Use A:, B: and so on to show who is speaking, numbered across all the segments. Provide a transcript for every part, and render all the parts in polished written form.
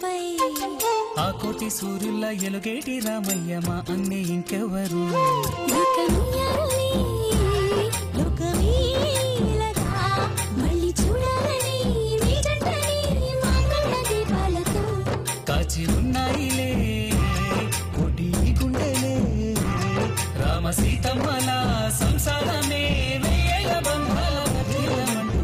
A: పై ఆ కోటి సూర్యుల ఎలుగేటి రామయ్య మా అన్నే ఇంకెవరు మళ్ళీ చూడాలని కాచి ఉన్నాయిలే కోటి గుండెలే రామ సీతమ్మల సంసారమే వేల బంధాల తీరమంటూ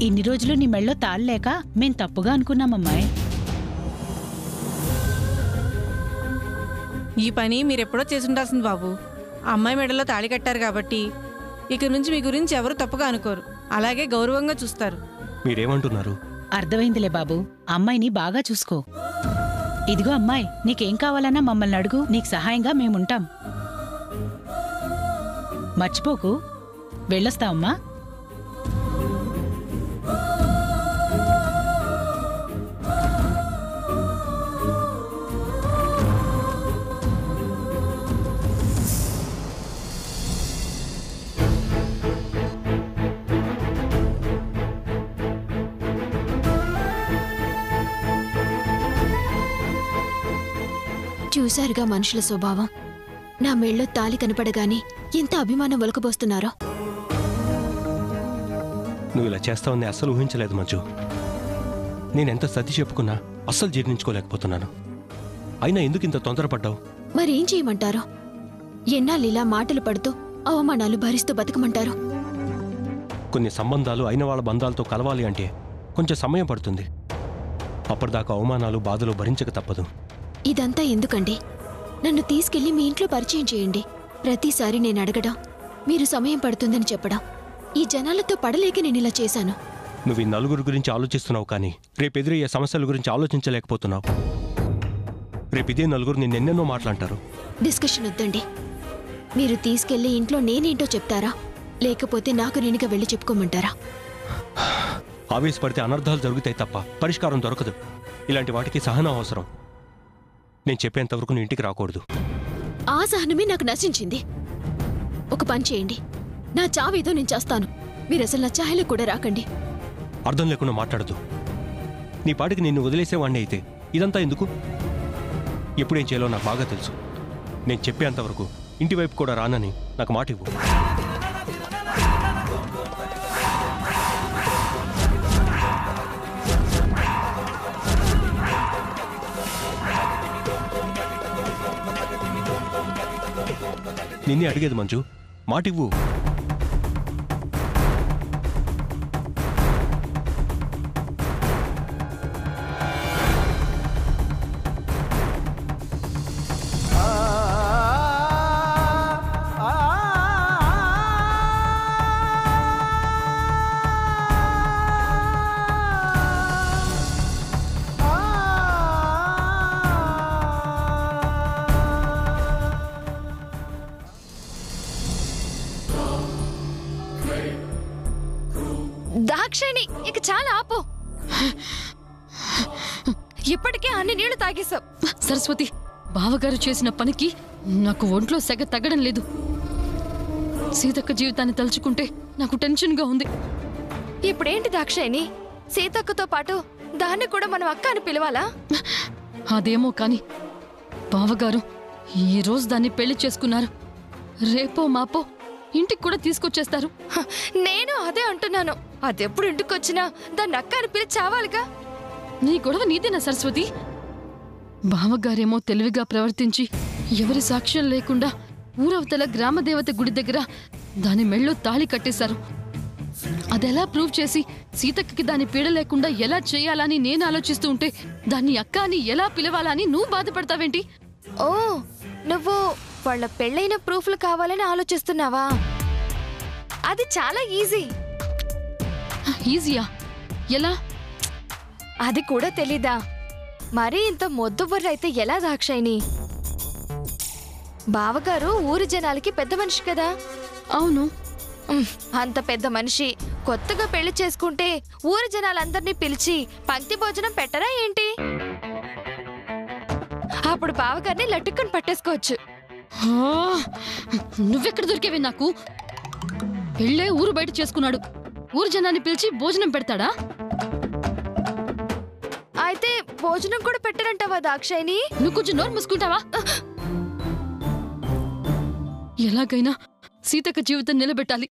B: ఇన్ని రోజులు నీ మెళ్ళో తాళలేక మేం తప్పుగా అనుకున్నామమ్మాయి.
C: ఈ పని మీరెప్పుడో చేసుండాల్సింది బాబు. అమ్మాయి మెడలో తాళి కట్టారు కాబట్టి ఇక నుంచి మీ గురించి ఎవరు తప్పుగా అనుకోరు, అలాగే గౌరవంగా చూస్తారు.
D: మీరేమంటున్నారు?
B: అర్థమైందిలే బాబు, అమ్మాయిని బాగా చూసుకో. ఇదిగో అమ్మాయి, నీకేం కావాలన్నా మమ్మల్ని అడుగు, నీకు సహాయంగా మేముంటాం. మర్చిపోకు. వెళ్ళొస్తావమ్మా.
E: చూశారుగా మనుషుల స్వభావం. నా మెళ్ళో తాలి కనపడగానే ఎంత అభిమానం ఒలకబోస్తున్నారో.
D: నువ్వు ఇలా చేస్తావని అస్సలు ఊహించలేదు మంజు. నేనెంత సర్ది చెప్పుకున్నా అస్సలు జీర్ణించుకోలేకపోతున్నాను. అయినా ఎందుకు ఇంత తొందరపడ్డావు?
E: మరేం చేయమంటారో? ఎన్నాళ్ళు ఇలా మాటలు పడుతూ అవమానాలు భరిస్తూ బతకమంటారు?
D: కొన్ని సంబంధాలు అయిన వాళ్ళ బంధాలతో కలవాలి అంటే కొంచెం సమయం పడుతుంది. అప్పటిదాకా అవమానాలు బాధలు భరించక తప్పదు.
E: ఇదంతా ఎందుకండి? నన్ను తీసుకెళ్లి మీ ఇంట్లో పరిచయం చేయండి. ప్రతిసారి నేను అడగడం, మీరు సమయం పడుతుందని చెప్పడం, ఈ జనాలతో పడలేక నేను ఇలా చేశాను.
D: నువ్వు ఈ నలుగురు గురించి ఆలోచిస్తున్నావు, కానీ రేపెదురయ్యే సమస్యల గురించి ఆలోచించలేకపోతున్నావు. రేపిదే నలుగురు నిన్నెన్నెన్నో మాట్లాంటారు.
E: డిస్కషన్ వద్దండి. మీరు తీసుకెళ్లి ఇంట్లో నేనేంటో చెప్తారా, లేకపోతే నాకు నేనుగా వెళ్ళి చెప్పుకోమంటారా?
D: ఆవేశపడితే అనర్థాలు జరుగుతాయి తప్ప పరిష్కారం దొరకదు. ఇలాంటి వాటికి సహనం అవసరం. నేను చెప్పేంతవరకు నీ ఇంటికి రాకూడదు.
E: ఆ సహనమే నాకు నశించింది. ఒక పని చేయండి, నా చావేదో నేను చేస్తాను. మీరు అసలు నా ఛాయలకు కూడా రాకండి.
D: అర్థం లేకుండా మాట్లాడదు. నీ పాటికి నిన్ను వదిలేసేవాణ్ణి అయితే ఇదంతా ఎందుకు? ఎప్పుడేం చేయాలో నాకు బాగా తెలుసు. నేను చెప్పేంతవరకు ఇంటి వైపు కూడా రానని నాకు మాట ఇవ్వు. నిన్నే అడిగేది మంజు, మాటివ్వు.
E: దాక్షాయిని, ఇక చాలా ఆపు. ఇప్పటికే అన్ని నీళ్లు తాగేశావు.
F: సరస్వతి, బావగారు చేసిన పనికి నాకు ఒంట్లో సెగ తగ్గడం లేదు. సీతక్క జీవితాన్ని తలుచుకుంటే నాకు టెన్షన్గా ఉంది.
E: ఇప్పుడేంటి దాక్షాయిని, సీతక్కతో పాటు దాన్ని కూడా మనం అక్క అని పిలవాలా?
F: అదేమో కాని బావగారు ఈ రోజు దాన్ని పెళ్లి చేసుకున్నారు. రేపో మాపో ఇంటికి కూడా తీసుకొచ్చేస్తారు.
E: నేను అదే అంటున్నాను. అదెప్పుడు ఇంటికొచ్చినా దాన్ని అక్క అని పిలిచి చావాలిగా.
F: నీ గొడవ నీదేనా సరస్వతి? బావగారేమో తెలివిగా ప్రవర్తించి ఎవరి సాక్ష్యం లేకుండా ఊరవతల గ్రామదేవత గుడి దగ్గర దాని మెళ్ళో తాళి కట్టేశారు. అదెలా ప్రూవ్ చేసి సీతక్కకి దాని పీడ లేకుండా ఎలా చేయాలని నేను ఆలోచిస్తూ ఉంటే దాన్ని అక్క అని ఎలా పిలవాలని నువ్వు బాధపడతావేంటి?
E: ఓ, నువ్వు వాళ్ళ పెళ్ళైన ప్రూఫ్లు కావాలని ఆలోచిస్తున్నావా? అది చాలా ఈజీ.
F: ఈజీయా? ఎలా?
E: అది కూడా తెలీదా? మరీ ఇంత మొద్దుబుర్రైతే ఎలా దాక్షాయిని? బావగారు ఊరి జనాలకి పెద్ద మనిషి కదా.
F: అవును.
E: అంత పెద్ద మనిషి కొత్తగా పెళ్లి చేసుకుంటే ఊరి జనాలందరినీ పిలిచి పంక్తి భోజనం పెట్టరా ఏంటి? అప్పుడు బావగారిని లట్టుకొని పట్టేసుకోవచ్చు.
F: నువ్వెక్కడ దొరికేవి నాకు? పెళ్ళే ఊరు బయట చేసుకున్నాడు, ఊరు జనాన్ని పిలిచి భోజనం పెడతాడా?
E: అయితే భోజనం కూడా పెట్టరంటావా దాక్షాయిని?
F: నువ్వు కొంచెం నోరు మూసుకుంటావా? ఎలాగైనా సీతక్క జీవితం నిలబెట్టాలి.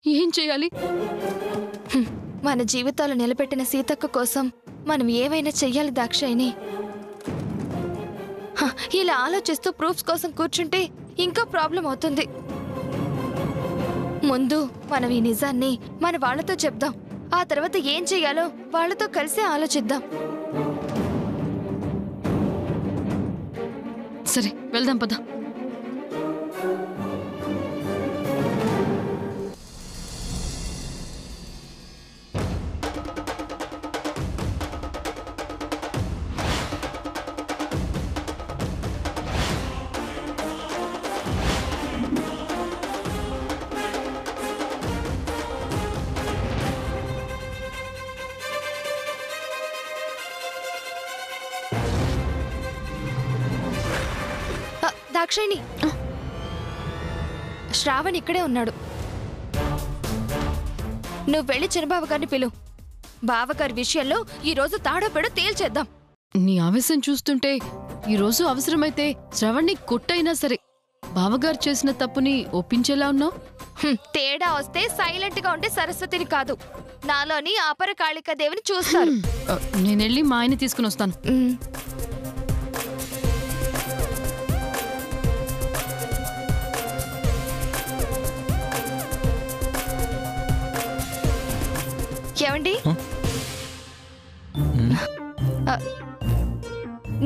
F: ఏం చేయాలి?
E: మన జీవితాలు నిలబెట్టిన సీతక్క కోసం మనం ఏమైనా చెయ్యాలి దాక్షాయిని. ఇలా ఆలోచిస్తూ ప్రూఫ్స్ కోసం కూర్చుంటే ఇంకా ప్రాబ్లం అవుతుంది. ముందు మనం ఈ నిజాన్ని మన వాళ్ళతో చెప్దాం. ఆ తర్వాత ఏం చెయ్యాలో వాళ్ళతో కలిసి ఆలోచిద్దాం.
F: సరే వెళ్దాం పద.
E: దాక్షాయిని, శ్రావణ్ ఇక్కడే ఉన్నాడు. నువ్వు వెళ్ళి చిన్నబావ గారిని పిలు. బావగారి విషయంలో ఈ రోజు తాడో పెడో తేల్చేద్దాం.
F: నీ ఆవేశం చూస్తుంటే ఈరోజు అవసరమైతే శ్రవణ్ణి కొట్టైనా సరే బావగారు చేసిన తప్పుని ఒప్పించేలా ఉన్నావు.
E: తేడా వస్తే సైలెంట్ గా ఉంటే సరస్వతిని కాదు, నాలోని అపర కాళికా దేవిని చూస్తారు.
F: నేనెళ్ళి మా ఆయన్ని తీసుకుని వస్తాను. ఏమండి,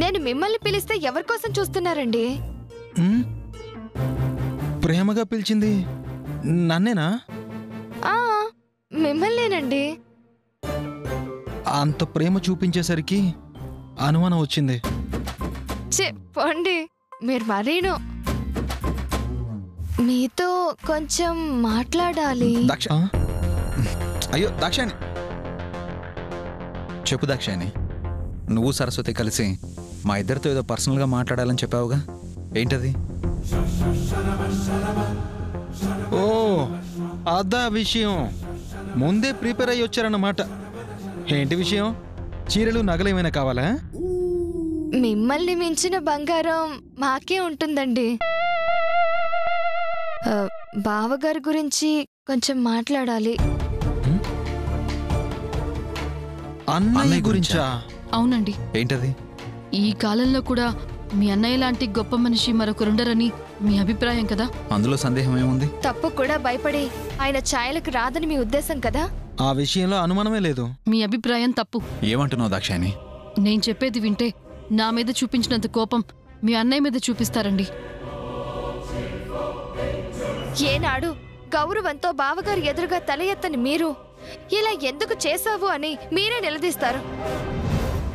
F: నేను మిమ్మల్ని పిలిస్తే ఎవరి కోసం చూస్తున్నారండి?
G: ప్రేమగా పిలిచింది నన్నేనా?
E: మిమ్మల్నేనండి.
G: అంత ప్రేమ చూపించేసరికి అనుమానం వచ్చింది.
E: చెప్పండి, మీరు మరీను. మీతో కొంచెం మాట్లాడాలి.
G: అయ్యో దాక్షాయణి, చెప్పు దాక్షాయణి. నువ్వు సరస్వతి కలిసి మా ఇద్దరితో ఏదో పర్సనల్గా మాట్లాడాలని చెప్పావుగా, ఏంటది? ఓ అదా విషయం. ముందే ప్రిపేర్ అయ్యి వచ్చారన్నమాట. ఏంటి విషయం? చీరలు నగలు ఏమైనా కావాలా?
E: మిమ్మల్ని మించిన బంగారం మాకే ఉంటుందండి. బావగారి గురించి కొంచెం మాట్లాడాలి.
G: అన్నయ్య గురించా?
F: అవునండి.
G: ఏంటది?
F: ఈ కాలంలో కూడా మీ అన్నయ్య లాంటి గొప్ప మనిషి మరొకరుండరని మీ అభిప్రాయం కదా?
G: అందులో సందేహం ఏముంది?
E: తప్పు కూడా భయపడి ఆయన ఛాయలకు రాదని మీ ఉద్దేశం కదా?
G: ఆ విషయంలో అనుమానమే లేదు.
F: మీ అభిప్రాయం తప్పు.
G: ఏమంటున్నావు దాక్షాయణి?
F: నేను చెప్పేది వింటే నా మీద చూపించినంత కోపం మీ అన్నయ్య మీద చూపిస్తారండి.
E: ఏనాడు గౌరవంతో బావగారు ఎదురుగా తల ఎత్తని మీరు ఇలా ఎందుకు చేశావు అని మీరే నిలదీస్తారు.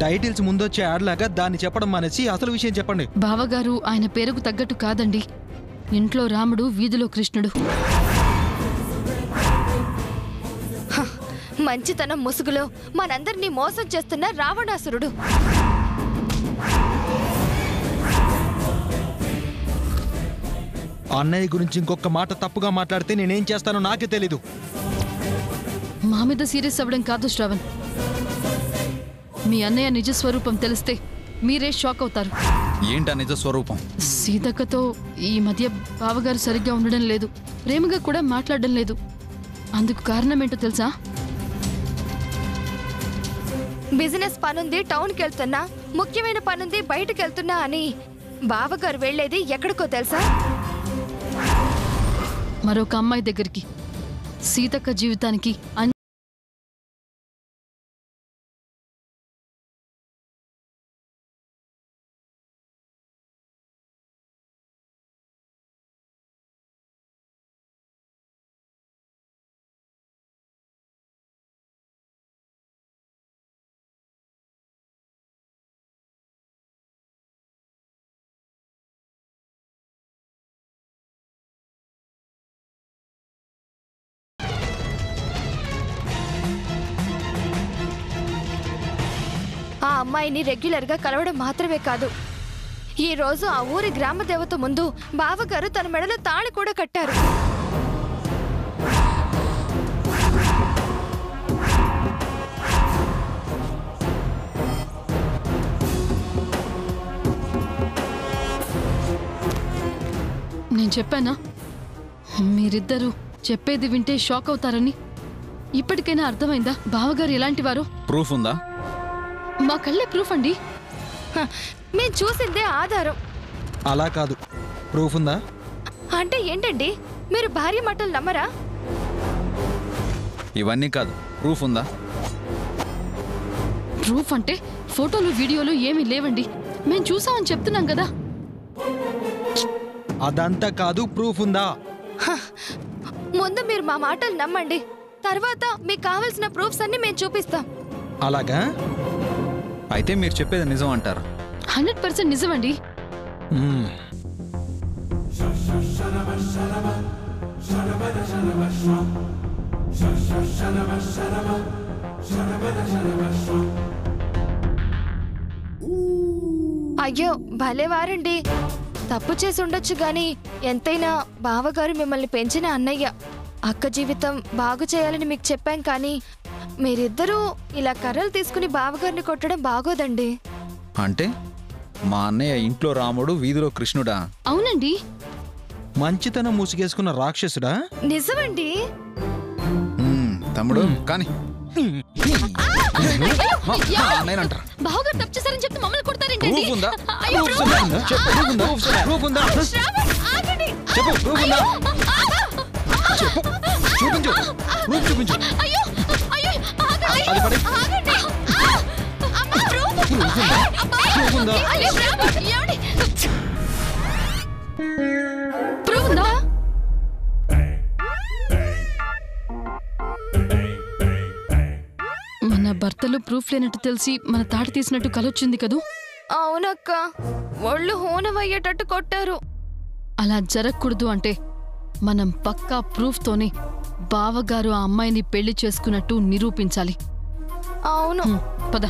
G: టైటిల్స్ ముందొచ్చే ఆడలాగా దాన్ని చెప్పడం మానేసి అసలు విషయం చెప్పండి.
F: బావగారు ఆయన పేరుకు తగ్గట్టు కాదండి. ఇంట్లో రాముడు, వీధిలో కృష్ణుడు.
E: మంచితనం ముసుగులో మనందరినీ మోసం చేస్తున్న రావణాసురుడు.
G: అన్నయ్య గురించి ఇంకొక మాట తప్పుగా మాట్లాడితే నేనేం చేస్తానో నాకే తెలీదు.
F: మా మీద సీరియస్ అవ్వడం కాదు శ్రవణ్. మీ అన్నయ్య నిజ స్వరూపం తెలిస్తే మీరే షాక్ అవుతారు.
G: ఏంటా నిజ స్వరూపం?
F: సీతక్కతో ఈ మధ్య బావగారు సరిగ్గా ఉండడం లేదు, ప్రేమగా కూడా మాట్లాడడం లేదు. అందుకు కారణం ఏంటో తెలుసా?
E: బిజినెస్ పనుంది టౌన్కి వెళ్తున్నా, ముఖ్యమైన పనుంది బయటకు వెళ్తున్నా అని బావగారు వెళ్లేది ఎక్కడికో తెలుసా?
F: మరొక అమ్మాయి దగ్గరికి. సీతక్క జీవితానికి
E: అమ్మాయిని రెగ్యులర్గా కలవడం మాత్రమే కాదు, ఈ రోజు ఆ ఊరి గ్రామ దేవత ముందు బావగారు తన మెడలో తాళి కూడా కట్టారు.
F: నేను చెప్పానా మీరిద్దరూ చెప్పేది వింటే షాక్ అవుతారని? ఇప్పటికైనా అర్థమైందా బావగారు ఎలాంటివారో?
G: ప్రూఫ్ ఉందా?
F: మా కళ్ళే ప్రూఫ్ అండి.
E: మేం చూసిందే ఆధారం.
G: అలా కాదు, ప్రూఫ్ ఉందా?
E: అంటే ఏంటండి, మీరు భార్య మాటలు నమ్మరా?
G: ఇవన్నీ కాదు, ప్రూఫ్ ఉందా?
F: ప్రూఫ్ అంటే ఫోటోలు వీడియోలు ఏమీ లేవండి. మేం చూసామని చెప్తున్నాం కదా.
G: అదంతా కాదు, ప్రూఫ్ ఉందా?
E: ముందు మీరు మా మాటలు నమ్మండి, తర్వాత మీకు కావలసిన ప్రూఫ్స్ అన్ని మేము చూపిస్తాం.
G: అలాగా? అయితే మీరు చెప్పేది నిజం అంటారు?
F: 100% నిజమండి.
E: అయ్యో భలేవారండి. తప్పు చేసి ఉండొచ్చు గాని ఎంతైనా బావగారు మిమ్మల్ని పెంచిన అన్నయ్య. అక్క జీవితం బాగు చేయాలని మీకు చెప్పాం కానీ మీరిద్దరూ ఇలా కర్రలు తీసుకుని బావగారిని కొట్టడం బాగోదండి.
G: అంటే మా అన్నయ్య ఇంట్లో రాముడు, వీధిలో కృష్ణుడా?
F: అవునండి.
G: మంచితనం మూసిగేసుకున్న రాక్షసుడా?
E: నిజమండి.
G: తమ్ముడు కానీ
F: బావగారు తప్పు చేశారని చెప్తే మమ్మల్ని కొడతారేంటండి?
G: ప్రూఫ్ ఉందా? ప్రూఫ్ ఉందా? చెప్పు, ప్రూఫ్ ఉందా? ప్రూఫ్ ఉందా? చెప్పు, ప్రూఫ్ ఉందా? చెప్పు, చూపించు, ప్రూఫ్ చూపించు. అది పడి. ప్రూఫ్ ఉందా?
F: ప్రూఫ్ ఉందా? మన భర్తలు ప్రూఫ్ లేనట్టు తెలిసి మన తాట తీసినట్టు కలొచ్చింది కదూ.
E: అవునక్క, ఒళ్ళు హోనమయ్యేటట్టు కొట్టారు.
F: అలా జరగకూడదు అంటే మనం పక్కా ప్రూఫ్ తోనే బావగారు ఆ అమ్మాయిని పెళ్లి చేసుకున్నట్టు నిరూపించాలి.
E: అవును.
F: పద.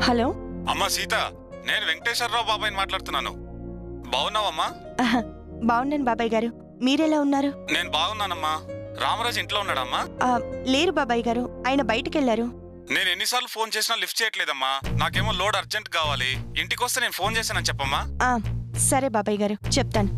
H: హలో
I: అమ్మా సీత, నేను వెంకటేశ్వరరావు బాబాయ్ని మాట్లాడుతున్నాను. బాగున్నావమ్మా?
H: బాగున్నాను బాబాయ్ గారు, మీరెలా ఉన్నారు?
I: నేను బాగున్నానమ్మా. రామరాజు ఇంట్లో ఉన్నాడమ్మా?
H: లేరు బాబాయ్ గారు, ఆయన బయటికెళ్లారు.
I: నేను ఎన్నిసార్లు ఫోన్ చేసినా లిఫ్ట్ చేయట్లేదమ్మా. నాకేమో లోడ్ అర్జెంట్ కావాలి. ఇంటికి వస్తే నేను ఫోన్ చేశానని చెప్పమ్మా.
H: సరే బాబాయ్ గారు, చెప్తాను.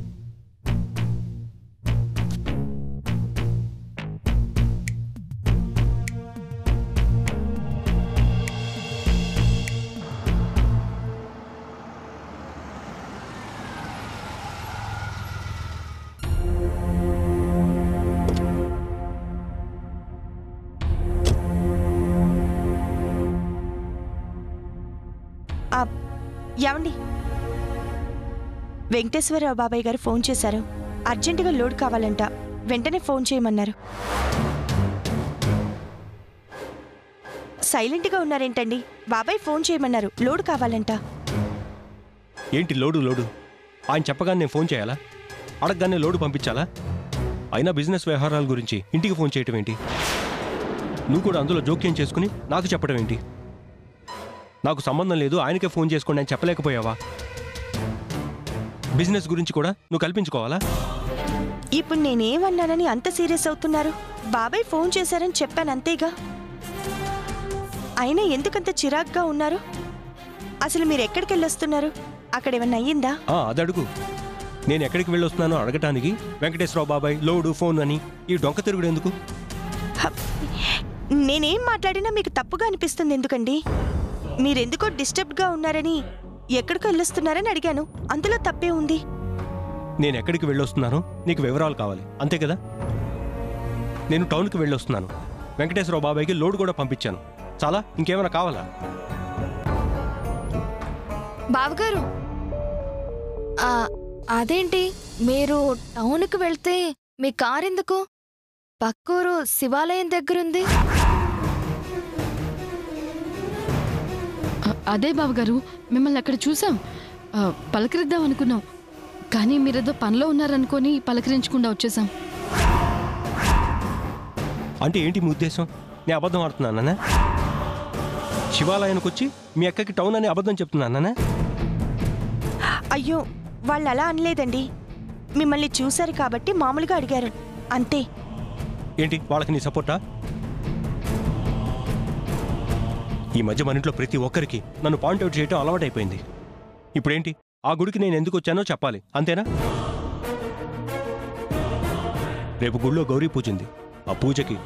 H: ఏమండి, వెంకటేశ్వరరావు బాబాయ్ గారు ఫోన్ చేశారు. అర్జెంటుగా లోడ్ కావాలంట, వెంటనే ఫోన్ చేయమన్నారు. సైలెంట్గా ఉన్నారేంటండి? బాబాయ్ ఫోన్ చేయమన్నారు, లోడ్ కావాలంట.
D: ఏంటి లోడు? ఆయన చెప్పగానే నేను ఫోన్ చేయాలా? అడగగానే లోడు పంపించాలా? అయినా బిజినెస్ వ్యవహారాల గురించి ఇంటికి ఫోన్ చేయటం ఏంటి? నువ్వు కూడా అందులో జోక్యం చేసుకుని నాకు చెప్పడం ఏంటి? నాకు సంబంధం లేదు, ఆయనకే ఫోన్ చేసుకోండి అని చెప్పలేకపోయావా? బిజినెస్ గురించి కూడా నువ్వు కల్పించుకోవాలా?
H: ఇప్పుడు నేనేమన్నానని అంత సీరియస్ అవుతున్నారు? బాబాయ్ ఫోన్ చేశారని చెప్పాను అంతేగా. అయినా ఎందుకంత చిరాగ్గా ఉన్నారు? అసలు మీరు ఎక్కడికి వెళ్ళొస్తున్నారు? అక్కడేమన్నా అయ్యిందా?
D: అదడుగు. నేను ఎక్కడికి వెళ్ళొస్తున్నానో అడగటానికి వెంకటేశ్వరరావు బాబాయ్ లోడు ఫోన్ అని ఈ డొంక తిరుగుడు ఎందుకు?
H: నేనేం మాట్లాడినా మీకు తప్పుగా అనిపిస్తుంది ఎందుకండి? మీరెందుకో డిస్టర్బ్డ్గా ఉన్నారని ఎక్కడికి వెళ్ళొస్తున్నారని అడిగాను, అందులో తప్పే ఉంది.
D: నేను ఎక్కడికి వెళ్ళొస్తున్నానో నీకు వివరాలు కావాలి అంతే కదా? నేను టౌన్కి వెళ్ళొస్తున్నాను, వెంకటేశ్వరరావు బాబాయ్కి లోడ్ కూడా పంపించాను. చాలా, ఇంకేమైనా కావాలా?
E: బావగారు, అదేంటి మీరు టౌన్కి వెళ్తే మీ కార్ ఎందుకు పక్కూరు శివాలయం దగ్గరుంది?
F: అదే బావగారు, మిమ్మల్ని అక్కడ చూసాం, పలకరిద్దాం అనుకున్నాం. కానీ మీరేదో పనిలో ఉన్నారనుకొని పలకరించకుండా వచ్చేసాం.
D: అంటే ఏంటి మీ ఉద్దేశం? నేను అబద్ధం ఆడుతున్నానా? శివాలయానికి వచ్చి మీ అక్కకి టౌన్ అని అబద్ధం చెప్తున్నానా?
H: అయ్యో, వాళ్ళు అలా అనలేదండి. మిమ్మల్ని చూశారు కాబట్టి మామూలుగా అడిగారు అంతే.
D: ఏంటి వాళ్ళకి నీ సపోర్టా? ఈ మధ్య మన ఇంట్లో ప్రతి ఒక్కరికి నన్ను పాయింట్అవుట్ చేయటం అలవాటైపోయింది. ఇప్పుడేంటి, ఆ గుడికి నేను ఎందుకు వచ్చానో చెప్పాలి, అంతేనా? రేపు గుడిలో గౌరీ పూజ ఉంది. ఆ పూజకి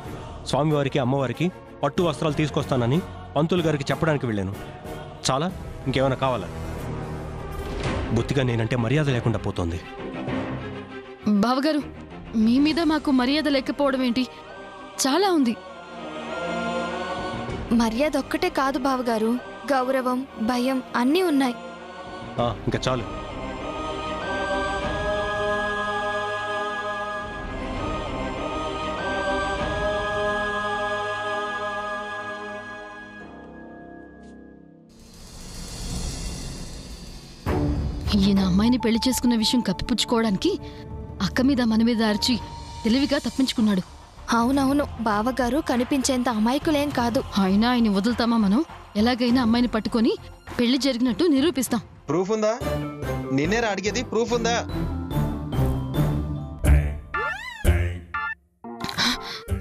D: స్వామివారికి అమ్మవారికి పట్టు వస్త్రాలు తీసుకొస్తానని పంతులు గారికి చెప్పడానికి వెళ్ళాను. చాలా? ఇంకేమైనా కావాలా? బొత్తిగా నేనంటే మర్యాద లేకుండా పోతోంది.
F: బావగారు, మీ మీద మాకు మర్యాద లేకపోవడం ఏంటి? చాలా ఉంది.
E: మర్యాద ఒక్కటే కాదు బావగారు, గౌరవం, భయం అన్నీ ఉన్నాయి.
D: ఇంకా చాలు.
F: ఈయన అమ్మాయిని పెళ్లి చేసుకున్న విషయం కప్పిపుచ్చుకోవడానికి అక్క మీద మన మీద అరిచి తెలివిగా తప్పించుకున్నాడు.
E: అవునవును, బావగారు కనిపించేంత అమాయకులేం కాదు.
F: అయినా ఆయన వదులుతామా మనం? ఎలాగైనా అమ్మాయిని పట్టుకొని పెళ్లి జరిగినట్టు నిరూపిస్తాం.
G: ప్రూఫ్ ఉందా? నిన్నేరా అడిగేది, ప్రూఫ్ ఉందా?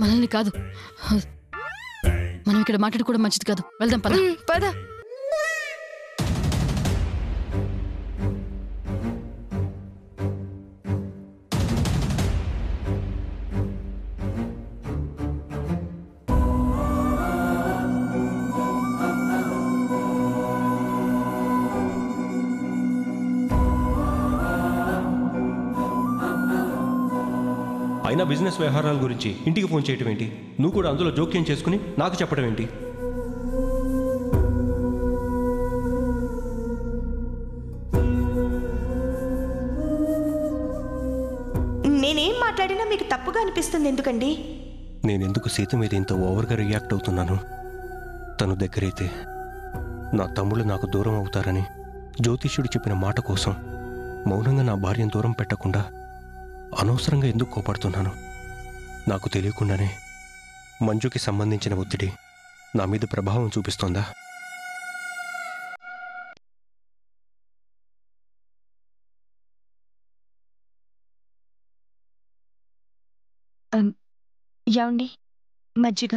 F: మనల్ని కాదు, మనం ఇక్కడ మాట్లాడుకోవడం మంచిది కాదు. వెళ్దాం పద.
E: పద.
D: అయినా బిజినెస్ వ్యవహారాల గురించి ఇంటికి ఫోన్ చేయటం ఏంటి? నువ్వు కూడా అందులో జోక్యం చేసుకుని నాకు చెప్పడం ఏంటి?
H: నేనేం మాట్లాడినా మీకు తప్పుగా అనిపిస్తుంది ఎందుకండి?
D: నేనెందుకు సీత మీద ఇంత ఓవర్గా రియాక్ట్ అవుతున్నాను? తను దగ్గరైతే నా తమ్ముళ్ళు నాకు దూరం అవుతారని జ్యోతిష్యుడు చెప్పిన మాట కోసం మౌనంగా నా భార్యను దూరం పెట్టకుండా అనవసరంగా ఎందుకు కోపడుతున్నాను? నాకు తెలియకుండానే మంజుకి సంబంధించిన ఒత్తిడి నా మీద ప్రభావం చూపిస్తోందా?
H: యాండి మజ్జిగ.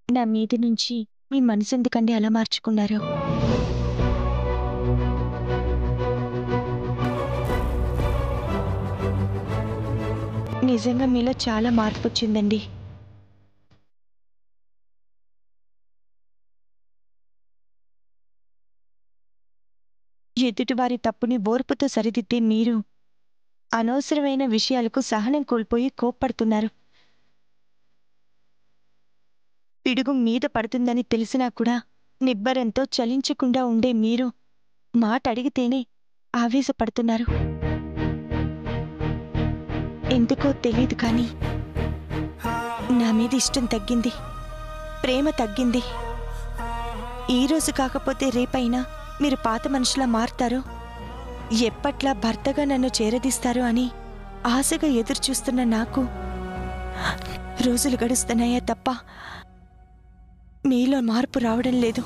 H: నా మీది నుంచి మీ మనసు ఎందుకండి అలా మార్చుకున్నారు? నిజంగా మీలో చాలా మార్పు వచ్చిందండి. ఎదుటివారి తప్పుని ఓర్పుతో సరిదిద్దే మీరు అనవసరమైన విషయాలకు సహనం కోల్పోయి కోప్పడుతున్నారు. పిడుగు మీద పడుతుందని తెలిసినా కూడా నిబ్బరంతో చలించకుండా ఉండే మీరు మాట అడిగితేనే ఆవేశపడుతున్నారు. ఎందుకో తెలీదు కానీ నా మీద ఇష్టం తగ్గింది, ప్రేమ తగ్గింది. ఈరోజు కాకపోతే రేపైనా మీరు పాత మనుషులా మారుతారో, ఎప్పట్లా భర్తగా నన్ను చేరదీస్తారో అని ఆశగా ఎదురుచూస్తున్న నాకు రోజులు గడుస్తున్నాయా తప్ప మీలో మార్పు రావడం లేదు.